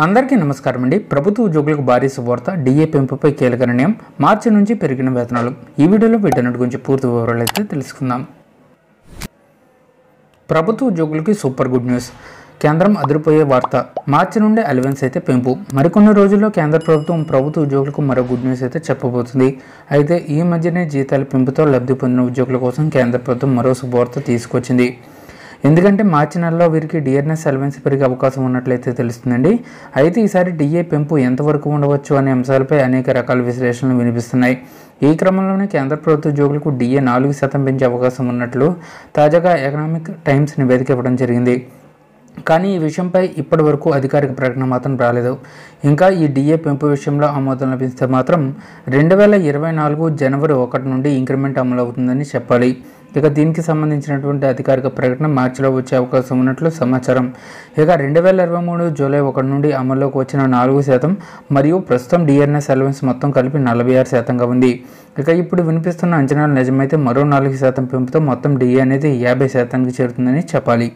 అందరికీ నమస్కారం అండి. ప్రభుత్వ ఉద్యోగులకు భారీ శుభవార్త. డిఏ పెంపుపై కీలక నిర్ణయం. మార్చి నుంచి పెరిగిన వేతనాలు. ఈ వీడియోలో వీటన్నిటి గురించి పూర్తి వివరాలు అయితే తెలుసుకుందాం. ప్రభుత్వ ఉద్యోగులకి సూపర్ గుడ్ న్యూస్. కేంద్రం అదిరిపోయే వార్త. మార్చి నుండి అలవెన్స్ అయితే పెంపు. మరికొన్ని రోజుల్లో కేంద్ర ప్రభుత్వ ఉద్యోగులకు మరో గుడ్ న్యూస్ అయితే చెప్పబోతుంది. అయితే ఈ మధ్యనే జీతాల పెంపుతో లబ్ధి పొందిన ఉద్యోగుల కోసం కేంద్ర ప్రభుత్వం మరో శుభవార్త తీసుకొచ్చింది. ఎందుకంటే మార్చి నెలలో వీరికి డిఆర్ఎస్ అలవెన్స్ పెరిగే అవకాశం ఉన్నట్లయితే తెలుస్తుందండి. అయితే ఈసారి డిఏ పెంపు ఎంతవరకు ఉండవచ్చు అనే అంశాలపై అనేక రకాల విశ్లేషణలు వినిపిస్తున్నాయి. ఈ క్రమంలోనే కేంద్ర ప్రభుత్వ ఉద్యోగులకు డిఏ 4% పెంచే అవకాశం ఉన్నట్లు తాజాగా ఎకనామిక్ టైమ్స్ నివేదిక ఇవ్వడం జరిగింది. కానీ ఈ విషయంపై ఇప్పటి వరకు అధికారిక ప్రకటన మాత్రం రాలేదు. ఇంకా ఈ డిఏ పెంపు విషయంలో ఆమోదం లభిస్తే మాత్రం 2024 జనవరి 1 నుండి ఇంక్రిమెంట్ అమలు అవుతుందని చెప్పాలి. ఇక దీనికి సంబంధించినటువంటి అధికారిక ప్రకటన మార్చిలో వచ్చే అవకాశం ఉన్నట్లు సమాచారం. ఇక 2023 జూలై 1 నుండి అమల్లోకి వచ్చిన 4% మరియు ప్రస్తుతం డిఆర్ఎస్ అలవెన్స్ మొత్తం కలిపి 46%గా ఉంది. ఇక ఇప్పుడు వినిపిస్తున్న అంచనాలు నిజమైతే మరో 4% పెంపుతో మొత్తం డిఏ అనేది 50%కి చేరుతుందని చెప్పాలి.